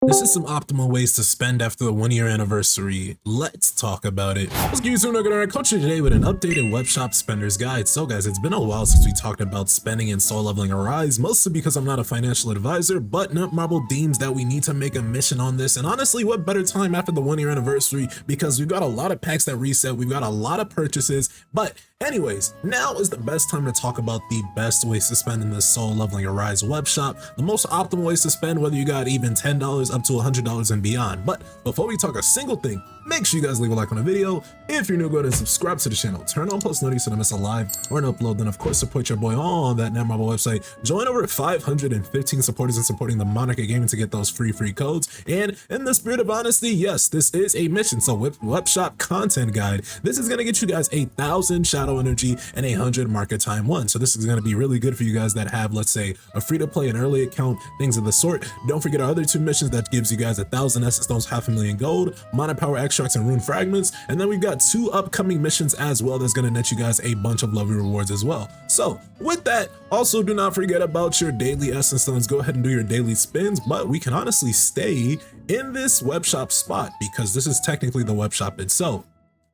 This is some optimal ways to spend after the 1 year anniversary. Let's talk about it. What's good, YouTube? NoGoodEman coach you today with an updated web shop spender's guide. So guys, it's been a while since we talked about spending and soul leveling Arise, mostly because I'm not a financial advisor, but Netmarble deems that we need to make a mission on this. And honestly, what better time after the 1 year anniversary, because we've got a lot of packs that reset, we've got a lot of purchases, but anyways, now is the best time to talk about the best ways to spend in the soul leveling Arise web shop, the most optimal ways to spend, whether you got even $10 up to $100 and beyond. But before we talk a single thing, make sure you guys leave a like on the video. If you're new, go ahead and subscribe to the channel, turn on post notifications so don't miss a live or an upload, then of course support your boy on that Netmarble website. Join over 515 supporters and supporting the Monarchy Gaming to get those free codes. And in the spirit of honesty, yes, this is a mission. So web shop content guide, this is gonna get you guys 1,000 shadow energy and 100 market time 1. So this is gonna be really good for you guys that have, let's say, a free to play, an early account, things of the sort. Don't forget our other two missions that gives you guys 1,000 essence stones, 500,000 gold, mana power extracts, and rune fragments. And then we've got 2 upcoming missions as well that's gonna net you guys a bunch of lovely rewards as well. So with that, also do not forget about your daily essence stones. Go ahead and do your daily spins, but we can honestly stay in this web shop spot because this is technically the web shop itself.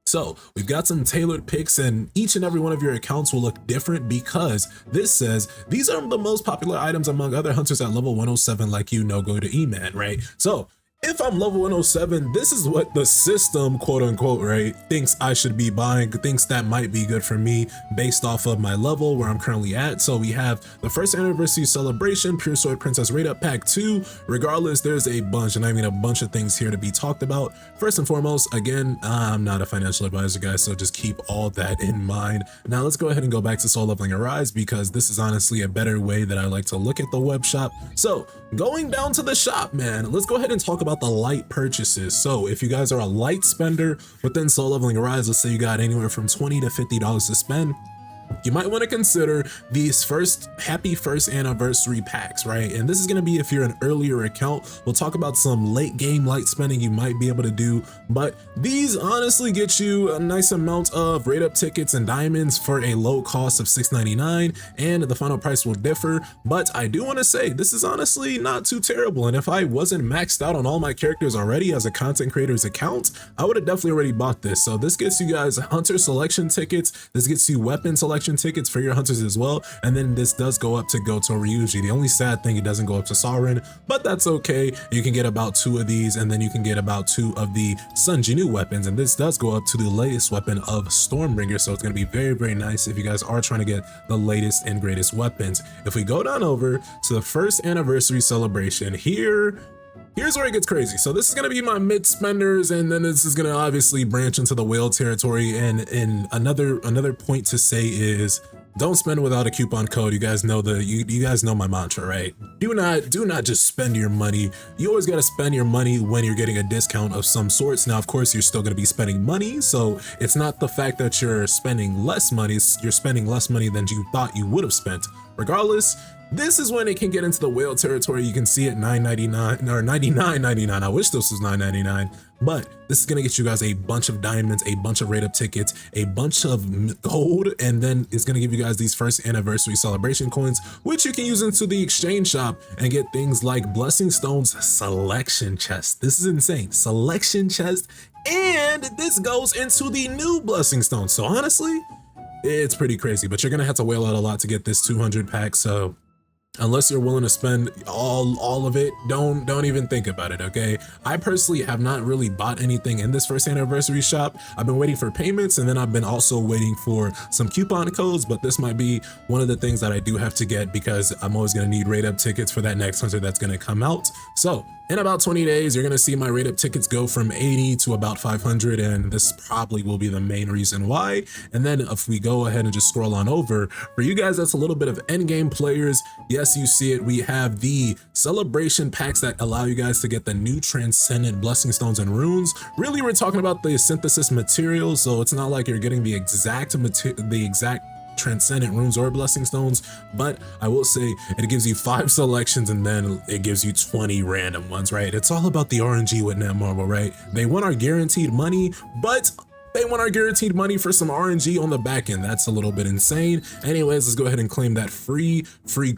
So we've got some tailored picks, and each and every one of your accounts will look different because this says these are the most popular items among other hunters at level 107 like you, NoGoodEman, right? So if I'm level 107, this is what the system, quote unquote, right, thinks I should be buying, thinks that might be good for me based off of my level where I'm currently at. So we have the first anniversary celebration, Pure Sword Princess Raid Up Pack 2. Regardless, there's a bunch, and I mean a bunch of things here to be talked about. First and foremost, again, I'm not a financial advisor, guys, so just keep all that in mind. Now let's go ahead and go back to soul leveling Arise because this is honestly a better way that I like to look at the web shop. So going down to the shop, man, let's go ahead and talk about the light purchases. So if you guys are a light spender within soul leveling Arise, let's say you got anywhere from $20 to $50 to spend, you might want to consider these happy first anniversary packs, right? And this is going to be if you're an earlier account. We'll talk about some late game light spending you might be able to do, but these honestly get you a nice amount of rate up tickets and diamonds for a low cost of $6.99, and the final price will differ. But I do want to say this is honestly not too terrible, and if I wasn't maxed out on all my characters already as a content creator's account, I would have definitely already bought this. So this gets you guys hunter selection tickets, this gets you weapon selection tickets for your hunters as well, and then this does go up to Goto Ryuji. The only sad thing, it doesn't go up to Sovereign, but that's okay. You can get about 2 of these, and then you can get about 2 of the Sun Jinoo weapons, and this does go up to the latest weapon of Stormbringer, so it's going to be very, very nice if you guys are trying to get the latest and greatest weapons. If we go down over to the first anniversary celebration, here's where it gets crazy. So this is going to be my mid spenders, and then this is going to obviously branch into the whale territory. And another point to say is don't spend without a coupon code. You guys know you guys know my mantra, right? Do not just spend your money. You always got to spend your money when you're getting a discount of some sorts. Now, of course, you're still going to be spending money, so it's not the fact that you're spending less money. You're spending less money than you thought you would have spent. Regardless, this is when it can get into the whale territory. You can see it $9.99 or $99.99. I wish this was $9.99, but this is gonna get you guys a bunch of diamonds, a bunch of rate up tickets, a bunch of gold, and then it's gonna give you guys these first anniversary celebration coins, which you can use into the exchange shop and get things like blessing stones, selection chest. This is insane, selection chest, and this goes into the new blessing stone. So honestly, it's pretty crazy, but you're gonna have to whale out a lot to get this 200 pack. So unless you're willing to spend all of it, don't even think about it, okay? I personally have not really bought anything in this first anniversary shop. I've been waiting for payments, and then I've been also waiting for some coupon codes, but this might be one of the things that I do have to get because I'm always gonna need rate up tickets for that next hunter that's gonna come out. So in about 20 days, you're gonna see my rate up tickets go from 80 to about 500, and this probably will be the main reason why. And then if we go ahead and just scroll on over, for you guys that's a little bit of endgame players, yes, you see it, we have the celebration packs that allow you guys to get the new transcendent blessing stones and runes. Really, we're talking about the synthesis materials, so it's not like you're getting the exact transcendent runes or blessing stones, but I will say it gives you 5 selections and then it gives you 20 random ones, right? It's all about the RNG with Netmarble, right? They want our guaranteed money, but they want our guaranteed money for some RNG on the back end. That's a little bit insane. Anyways, let's go ahead and claim that free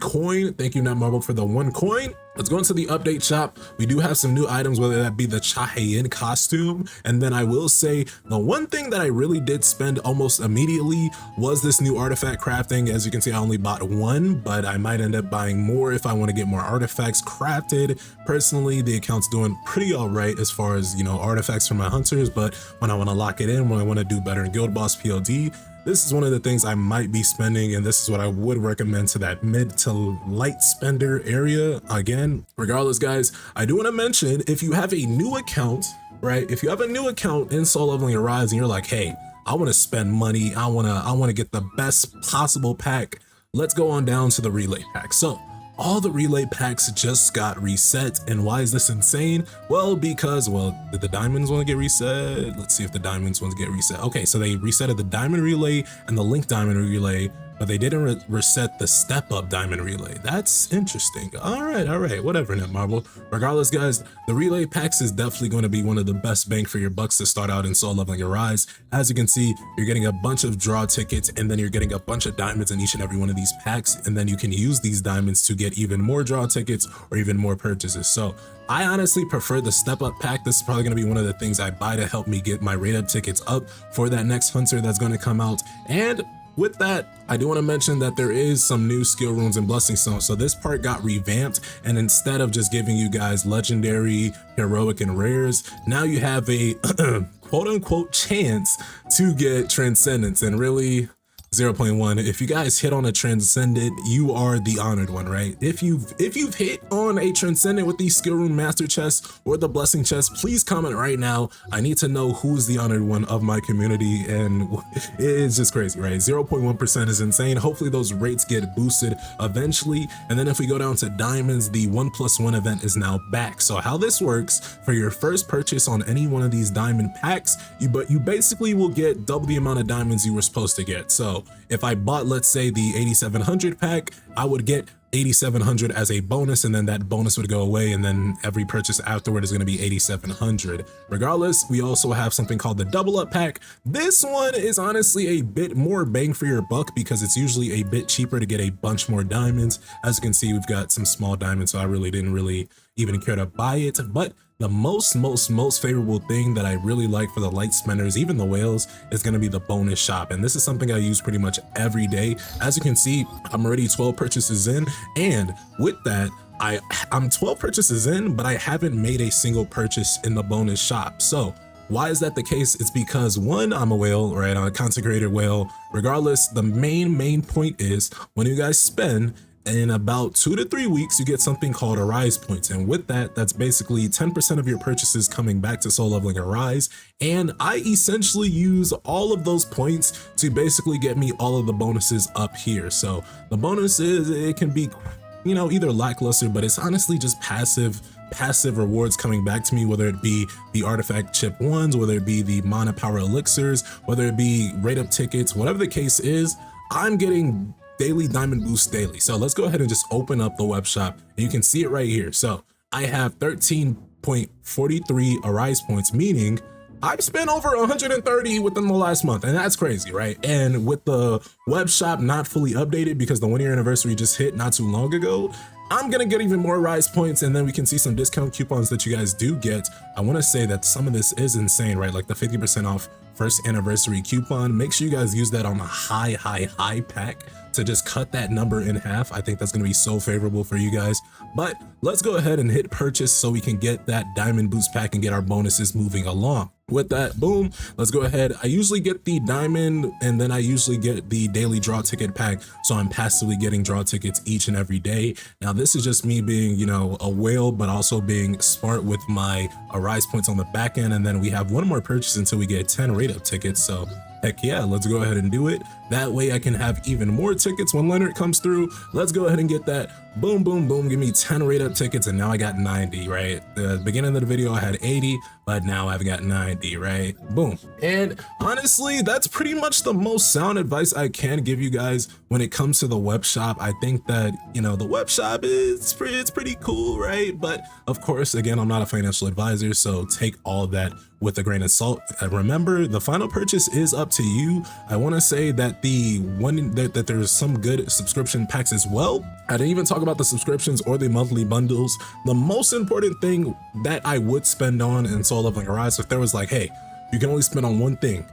coin. Thank you, Netmarble, for the 1 coin. Let's go into the update shop. We do have some new items, whether that be the Chahayin costume. And then I will say the one thing that I really did spend almost immediately was this new artifact crafting. As you can see, I only bought one, but I might end up buying more if I want to get more artifacts crafted. Personally, the account's doing pretty all right as far as, you know, artifacts for my hunters. But when I want to lock it in, when I want to do better in Guild Boss PLD, this is one of the things I might be spending, and this is what I would recommend to that mid to light spender area. Again, regardless, guys, I do want to mention, if you have a new account, right? If you have a new account in Soul Leveling Arise and you're like, hey, I want to spend money, I want to get the best possible pack, let's go on down to the relay pack. So all the relay packs just got reset. And why is this insane? Well, because, did the diamonds want to get reset? Let's see if the diamonds want to get reset. Okay, so they resetted the diamond relay and the link diamond relay, but they didn't reset the step up diamond relay. That's interesting. All right, whatever, Netmarble. Regardless, guys, the relay packs is definitely going to be one of the best bang for your bucks to start out in Soul Leveling Arise. As you can see, you're getting a bunch of draw tickets, and then you're getting a bunch of diamonds in each and every one of these packs, and then you can use these diamonds to get even more draw tickets or even more purchases. So I honestly prefer the step up pack. This is probably going to be one of the things I buy to help me get my rate up tickets up for that next hunter that's going to come out. And with that, I do want to mention that there is some new skill runes and blessing stones. So this part got revamped, and instead of just giving you guys legendary, heroic, and rares, now you have a quote unquote chance to get transcendence. And really, 0.1, if you guys hit on a transcendent, you are the honored one, right? If you've hit on a transcendent with these skill rune master chests or the blessing chest, please comment right now. I need to know who's the honored one of my community, and it's just crazy, right? 0.1% is insane. Hopefully those rates get boosted eventually. And then if we go down to diamonds, the 1+1 event is now back. So how this works, for your first purchase on any one of these diamond packs, you basically will get double the amount of diamonds you were supposed to get. So if I bought, let's say, the 8700 pack, I would get 8700 as a bonus, and then that bonus would go away, and then every purchase afterward is going to be 8700. Regardless, we also have something called the double up pack. This one is honestly a bit more bang for your buck because it's usually a bit cheaper to get a bunch more diamonds. As you can see, we've got some small diamonds, so I really didn't even care to buy it. But the most favorable thing that I really like for the light spenders, even the whales, is going to be the bonus shop. And this is something I use pretty much every day. As you can see, I'm already 12 purchases in, and with that, I'm 12 purchases in, but I haven't made a single purchase in the bonus shop. So why is that the case? It's because, one, I'm a whale, right? I'm a consecrated whale. Regardless, the main point is when you guys spend, in about 2 to 3 weeks, you get something called Arise points. And with that, that's basically 10% of your purchases coming back to Soul Leveling Arise. And I essentially use all of those points to basically get me all of the bonuses up here. So the bonuses, it can be, you know, either lackluster, but it's honestly just passive rewards coming back to me, whether it be the artifact chip ones, whether it be the mana power elixirs, whether it be rate up tickets, whatever the case is, I'm getting daily diamond boost daily. So let's go ahead and just open up the web shop, and you can see it right here. So I have 13.43 Arise points, meaning I've spent over 130 within the last month, and that's crazy, right? And with the web shop not fully updated because the 1-year anniversary just hit not too long ago, I'm gonna get even more Rise points, and then we can see some discount coupons that you guys do get. I want to say that some of this is insane, right? Like the 50% off first anniversary coupon. Make sure you guys use that on a high pack to just cut that number in half. I think that's going to be so favorable for you guys. But let's go ahead and hit purchase so we can get that diamond boost pack and get our bonuses moving along. With that, boom, let's go ahead. I usually get the diamond, and then I usually get the daily draw ticket pack, so I'm passively getting draw tickets each and every day. Now this is just me being, you know, a whale, but also being smart with my Arise points on the back end. And then we have one more purchase until we get 10 rate up tickets. So heck yeah, let's go ahead and do it. That way I can have even more tickets when Leonard comes through. Let's go ahead and get that. Boom, boom, boom. Give me 10 rate up tickets, and now I got 90, right? The beginning of the video I had 80, but now I've got 90, right? Boom. And honestly, that's pretty much the most sound advice I can give you guys when it comes to the web shop. I think that, you know, the web shop it's pretty cool, right? But of course, again, I'm not a financial advisor, so take all that with a grain of salt. Remember, the final purchase is up to you. I want to say that that that there's some good subscription packs as well. I didn't even talk about the subscriptions or the monthly bundles. The most important thing that I would spend on in Soul Leveling Arise, if there was like, hey, you can only spend on one thing,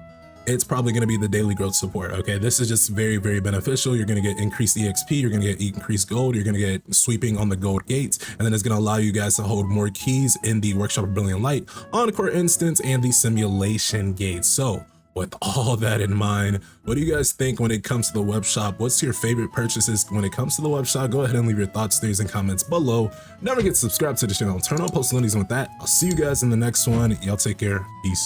it's probably going to be the daily growth support. Okay, this is just very, very beneficial. You're going to get increased EXP, you're going to get increased gold, you're going to get sweeping on the gold gates, and then it's going to allow you guys to hold more keys in the Workshop of Brilliant Light, Encore Instance, and the Simulation gates. So with all that in mind, what do you guys think when it comes to the web shop? What's your favorite purchases when it comes to the web shop? Go ahead and leave your thoughts, theories, and comments below. Never forget to subscribe to the channel, turn on post notifications. With that, I'll see you guys in the next one. Y'all take care. Peace.